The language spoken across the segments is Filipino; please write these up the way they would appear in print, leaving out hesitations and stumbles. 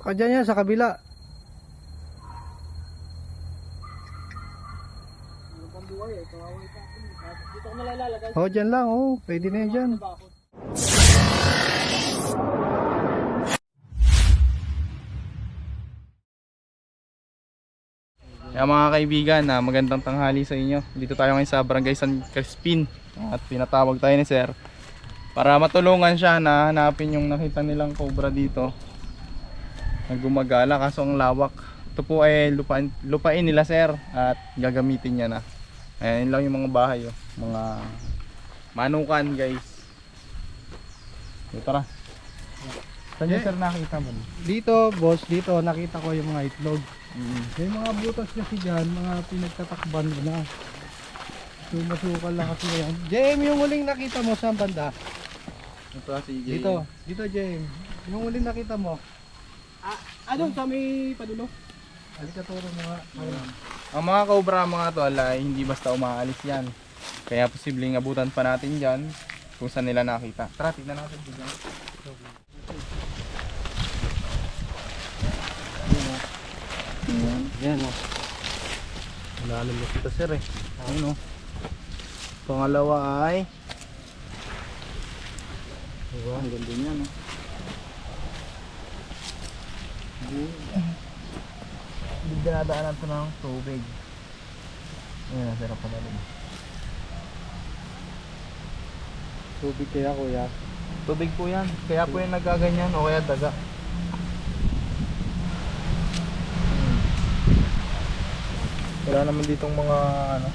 Baka dyan yan sa kabila. Dito ko nalalagay. Oh, dyan lang. Oh, pwede na yan dyan. Kaya mga kaibigan, magandang tanghali sa inyo. Dito tayo ngayon sa Barangay San Crispin at pinatawag tayo ni Sir para matulungan siya na hanapin yung nakita nilang cobra dito na gumagala, kaso ang lawak. Ito po ay lupain nila Sir at gagamitin niya na. Ayan lang yung mga bahay, oh. Mga manukan guys. Tara. Saan yung Sir nakita mo? Dito, boss, dito nakita ko yung mga itlog. May mga butas kasi dyan, mga pinagtatakban mo na. Sumasukal lang kasi yan. Jem, yung huling nakita mo saan banda? Ito si Jay. Dito Jem. Yung huling nakita mo. Ano sa may padulo? Halika turo mo nga. Ang mga cobra mga tol ay hindi basta umaalis yan. Kaya posibleng abutan pa natin dyan kung saan nila nakita. Tara, tignan natin dyan. Yan o. Malalim na kita Sir eh. Ayun o. Pangalawa ay diba? Ang ganda niya no. Hindi dinadaanan ito ng tubig. Ayan ang sarap palalim. Tubig kaya kuya. Tubig po yan. Kaya po yung nagaganyan o kaya daga. Wala naman ditong mga ano.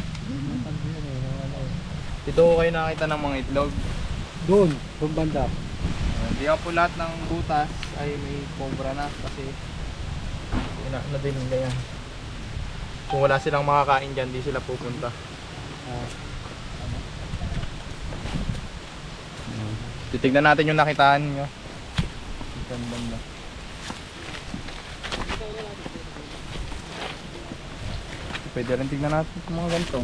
Dito ko kayo nakita ng mga itlog. Doon banda. Hindi po lahat ng butas ay may cobra na kasi na din nila yan. Kung wala silang makakain dyan, di sila pupunta. Titignan natin yung nakitaan nyo. Banda. Pwede rin tignan natin yung mga ganito.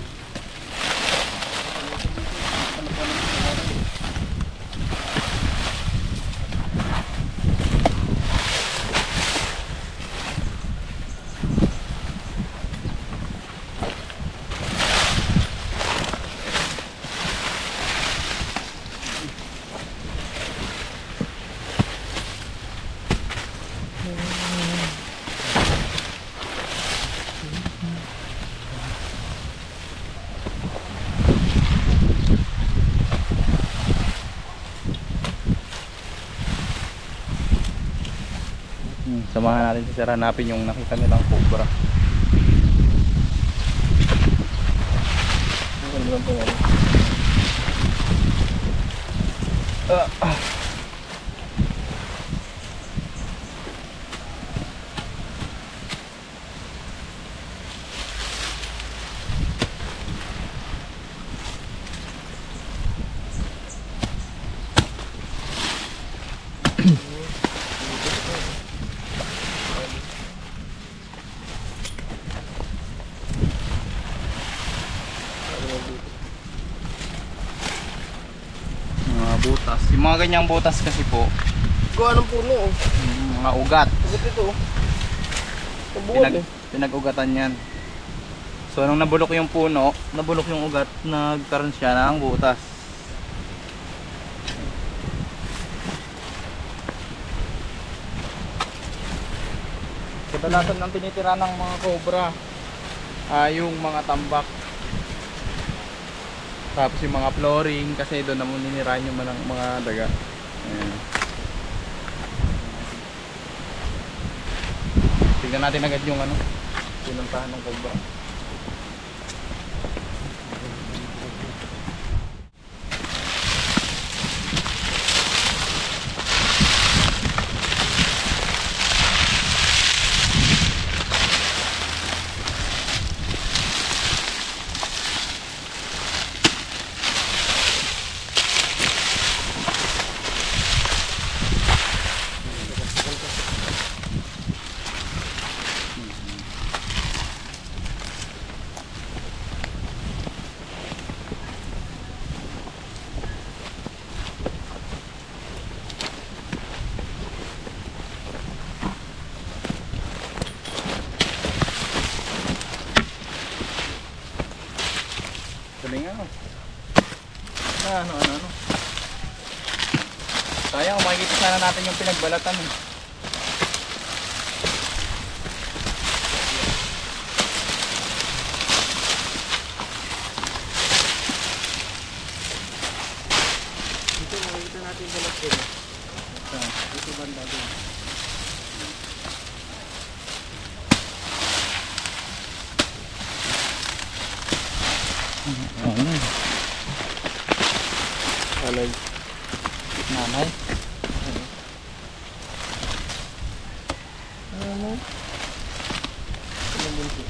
Samahan natin si Sir hanapin yung nakita nilang cobra. Mga butas. Yung mga ganyang butas kasi po, Gawa ng puno oh. mga ugat. Sagot ito oh. Kabuhan eh. Pinag-ugatan yan. So nung nabulok yung puno, nabulok yung ugat, nagkaroon siya ng butas. Kadalasan ang tinitira ng mga cobra yung mga tambak. Tapos yung mga flooring kasi doon naman ninirahan yung mga daga. Ayan. Tignan natin agad yung ano, pinuntahan ng cobra. Sayang, makikita sana natin yung pinagbalatan eh. Dito makikita natin balat din. Dito banda din. Ano? Alay. Nanay? Ano? Ano bunso?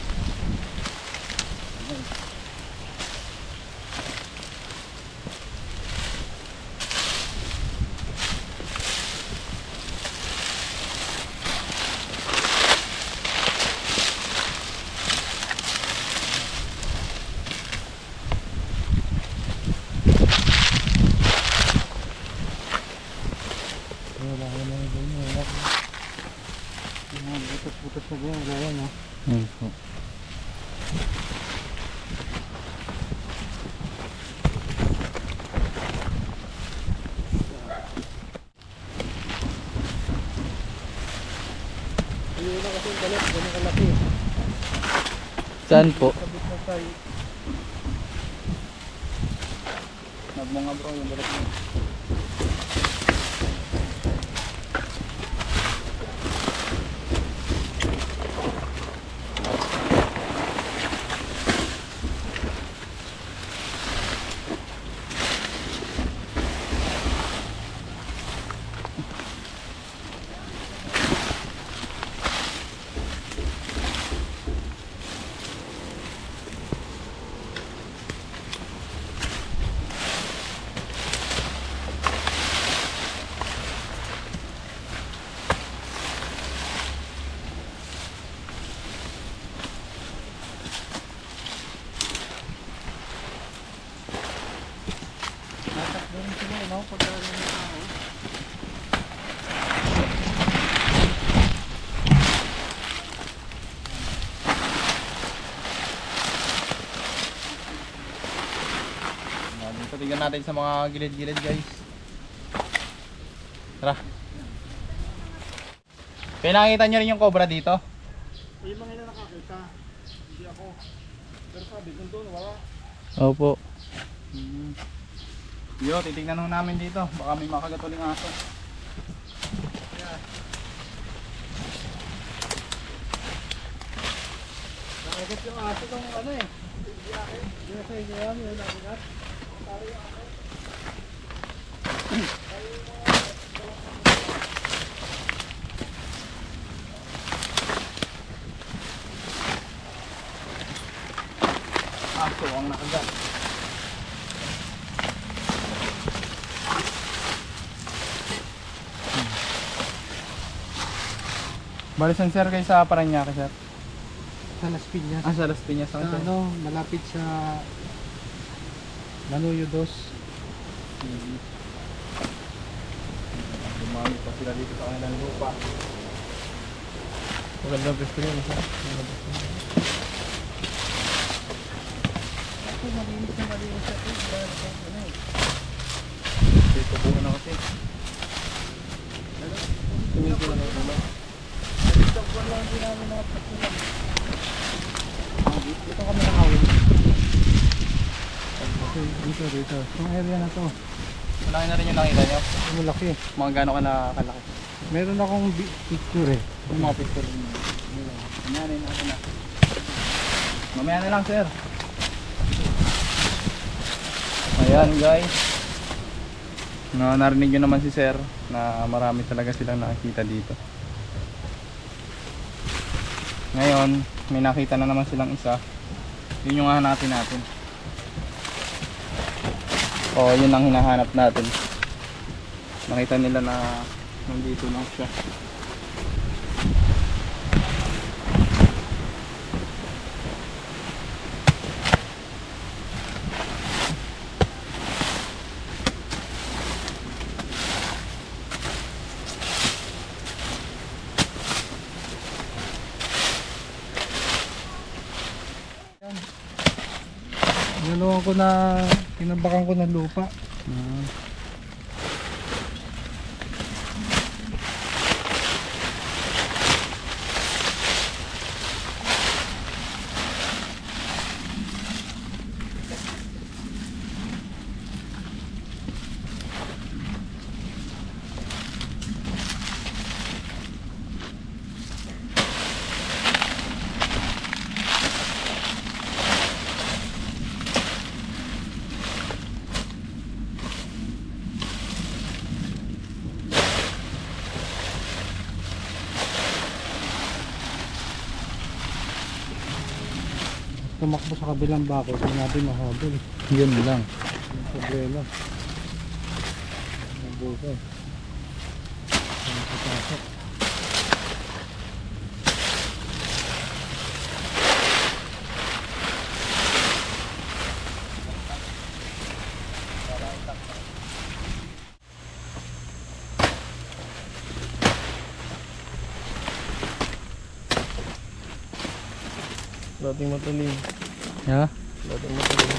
Wala ko na yung ganyan. Wala ko. Yung mga butas-butas na ganyan. Gaya no? Ayun po. Ayun na kasi yung balat. Ganun kalaki. Saan po? Sabit na tayo. Nagmunga bro yung balat mo. Natakbo rin sila no? Pagka yung tao. Dito tignan natin sa mga gilid-gilid guys. Tara. Kaya nakita nyo rin yung cobra dito? Yung mga na nakakita. Hindi ako. Pero sabi kung doon wala. Opo. Yo, titignan ho namin dito. Baka may makagatuling aso. Nakagat yung aso kung ano eh. Hindi na sa inyo yan. Yung nakagat. Aso ang nakagat. Balisan sir kayo sa Paranaque sir. Sa Las Piñas. Ah, sa Las Piñas Sa lang sir. ano, malapit sa Lanuyo Dos. Dumami pa sila dito sa kanilang lupa. Magandang pwesto yun. Magandang pwesto yun. Ako malinis na malinis sa ito. Dahil sa ano eh. Dito buo na kasi. Tingin ko lang yung ulo. Dito po lang din namin mga pwesto. Dito kami nakawin. Dito. Itong area na to. Malaki na rin yung nakita nyo. Malaki. Mga gano'n ka na kalaki. Meron akong picture eh. Yung mga picture nyo. Mamaya na natin na. Mamaya na lang sir. Ayan guys. Narinig nyo naman si sir na marami talaga silang nakikita dito. Ngayon, may nakita na naman silang isa. Yun yung hahanapin natin. O, yun ang hinahanap natin. Nakita nila na nandito lang siya. Niluwan ko na, tinabakan ko ng lupa. tumakbo sa kabilang bako, hindi natin mahabol. Yun lang. Yung problema. Mabukas. Ang kapasok. Dating matuloy. Ha? Dating matuloy.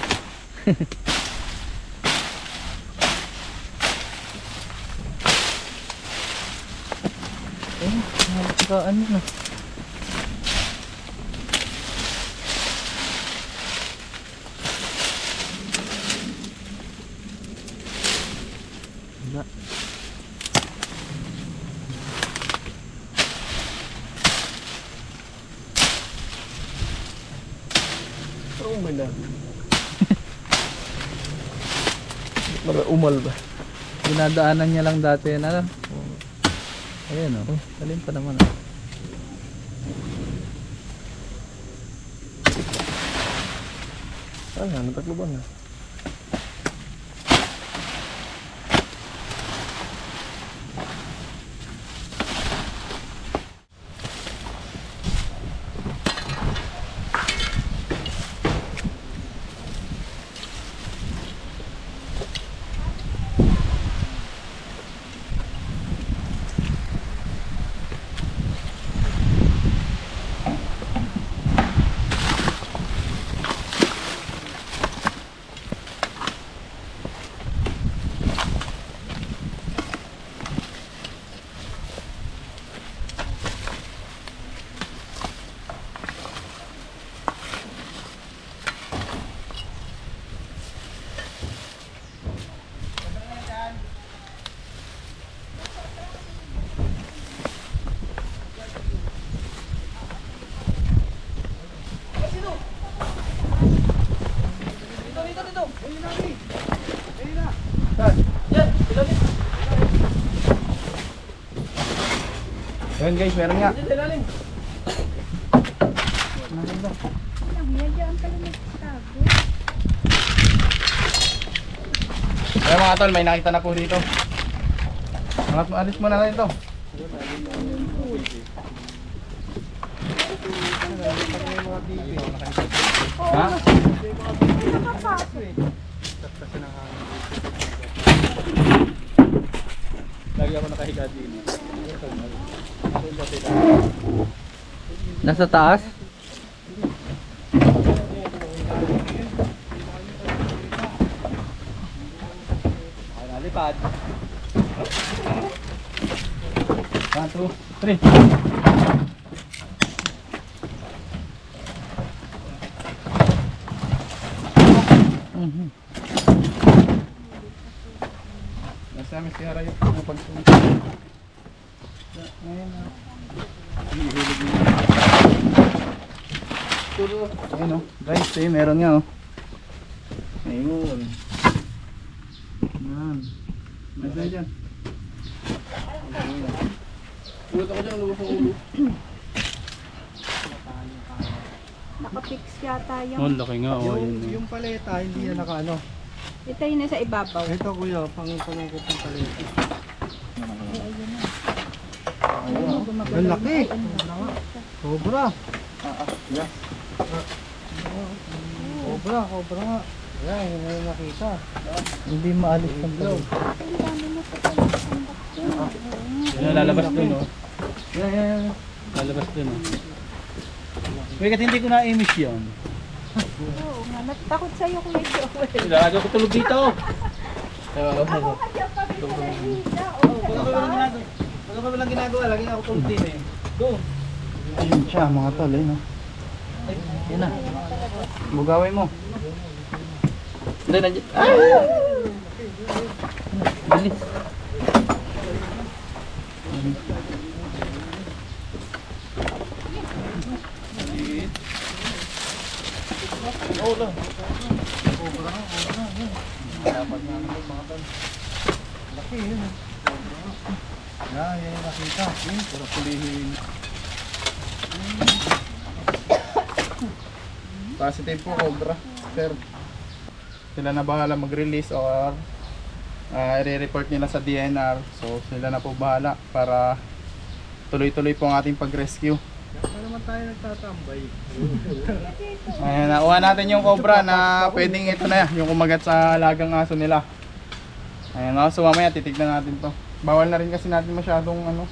Ano na? Wala. Oo man na. Umal ba? Dinadaanan niya lang dati yan, ano? Ayan o. Talim pa naman. Ay, natakluban na. Ayan guys, meron nga. Ayan mga tol, may nakita na po dito. Alis mo na ito. Ha? Lagi ako nakahiga din. Nasa taas? Nalipad. 1, 2, 3. Nasa amin si Haray yung pagsunod. Ngayon na. Hihilog niya. Ayun o. Guys, meron nga o. Ayun. Yan. Nasa dyan. Ulit ako dyan, lubos ang ulo. Nakapix yata yung... Oh, laki nga o. Yung paleta, hindi yan nakaano. Ito yung nasa ibabaw. Ito kuya, pangungkot ng paleta. Ang laki. Cobra. Yeah. Cobra nga. Yan, yun na yung nakita. Hindi maalis ng glow. Lalabas dun o. Yan. Lalabas dun o. Bakit hindi ko na-imiss yun? Oo nga, natakot sa'yo kung may shower. Lagi ako tulog dito. Ako ka dyan pa pinahida. Wala pa walang ginagawa, lagi ako tulog din eh. Go! Ayun siya mga tol, eh no. Yan na. Bugawin mo. Hindi, nandiyan. Ah! Bilis. Oo lang. Dapat nga naman mga tol. Laki yun. Yan, yan yung nakita. Para pulihin. Positive po Cobra, sir. Sila na bahala mag-release or i-report nila sa DNR. So sila na po bahala para tuloy-tuloy po ang ating pag-rescue. Kaya naman tayo nagtatambay. Ayan, nakuha natin yung cobra na pwedeng ito na yung kumagat sa alagang aso nila. Ayan, so mamaya titignan natin to. Bawal na rin kasi natin masyadong ano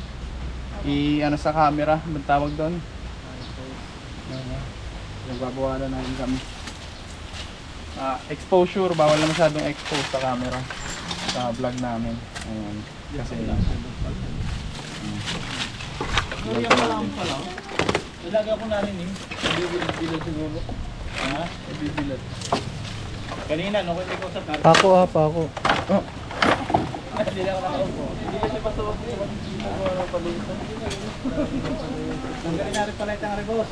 sa camera, ang tawag doon. Nagbabawalan natin kami. Exposure, bawal na masyadong expose sa camera sa vlog namin. Ayan, kasi Ilaga ko na rin eh. Bibilad siguro. Ha? Bibilad. Kanina, no? Kung ikaw sa car. Pako ha, pako. Hindi na ako nakaupo. Hindi kasi pasawag ko sa mga palito. Nanggaling natin pala itang boss.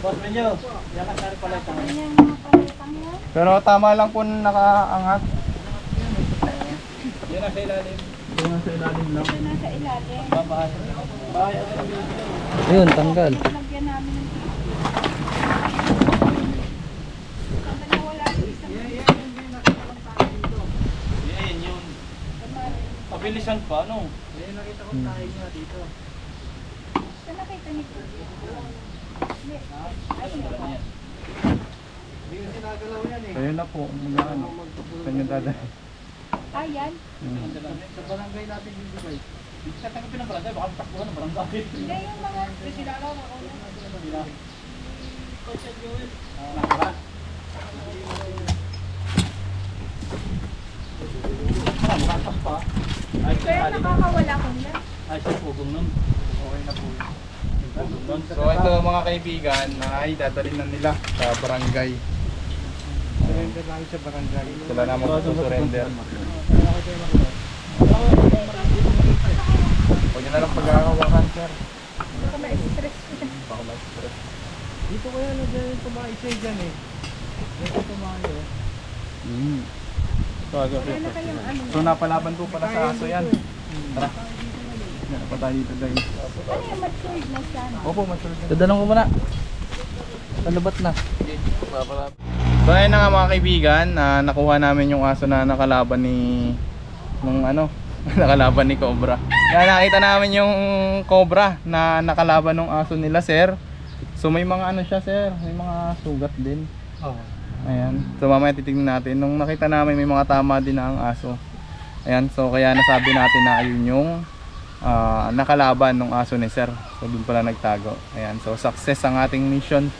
Boss Benyo, yan ka natin pala itang pero tama lang po nakaangat. yan nasa ilalim. Ito nga sa ilalim lang. Nasa ilalim. Babahan. Bahay ako ng video. Ayun, tanggal. Lagyan namin ng wala yung isang Yan yun. Pabilisan pa, no? Ayun, nakita ko tayo nga dito. Saan nakita nito? Hindi ko sinagalaw yan eh. Ayun na po, ano, saan yung dadaan? Ayan. Sa barangay natin yung Dubai. Sa tanggapin ng barangay, baka matakbuhan ng barangay. Hindi yung mga sinalaw ako. Makakas pa. Ay, Kaya nakakawala ko na. ay, sa pugong nun. Okay na po. Yung pugong nun. So ito mga kaibigan, ay dadalhin na nila sa barangay. Surrender lang sa barangay. Sila na mag-surrender. Huwag nyo na lang pagkakawakan, sir. Baka ma-stress ko siya. Baka ma-stress. Dito kaya nandiyan yung tumaisay dyan eh. Dito tumayo. Kaya na kayong ano. So napalaban po pala sa aso yan. Tara. Meron pa tayo dito guys. Ano yung matured na sana? Opo, masunod yan. Dadalong ko muna. Palubat na. So ayun na nga mga kaibigan, nakuha namin yung aso na nakalaban ni nung nakalaban ni Cobra. Kaya nakita namin yung Cobra na nakalaban ng aso nila, sir. So may mga siya, sir, may mga sugat din. Oo. Ayan. So mamaya titingnan natin. Nung nakita namin may mga tama din na ang aso. Ayan, so kaya nasabi natin na ayun yung nakalaban ng aso ni sir. So doon pala nagtago. Ayan, so success ang ating mission.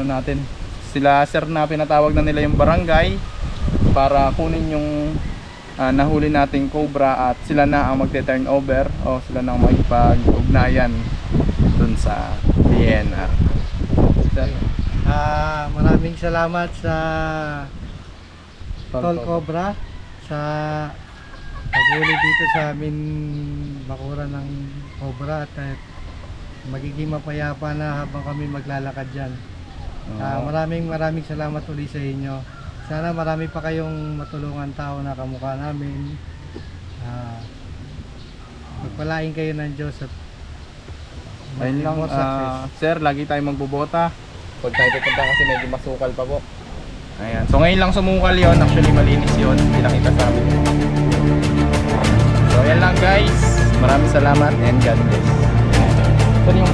Natin sila sir na pinatawag na nila yung barangay para kunin yung nahuli nating Cobra at sila na ang magte-turn over o sila na ang magpag-ugnayan dun sa DNR. Sir, Maraming salamat sa Tol Cobra sa paghuli dito sa amin bakuran ng Cobra at magiging mapayapa na habang kami maglalakad dyan. Maraming salamat ulit sa inyo. Sana marami pa kayong matulungan tao na kamukha namin. Magpalain kayo ng Diyos at ayun lang, more success. sir, lagi tayong magbubota. Huwag tayo pupunta kasi medyo masukal pa po. Ayan. So ngayon lang sumukal yon, actually malinis yon, pinakita sa amin. So ayan lang guys, maraming salamat and God bless. Ito yung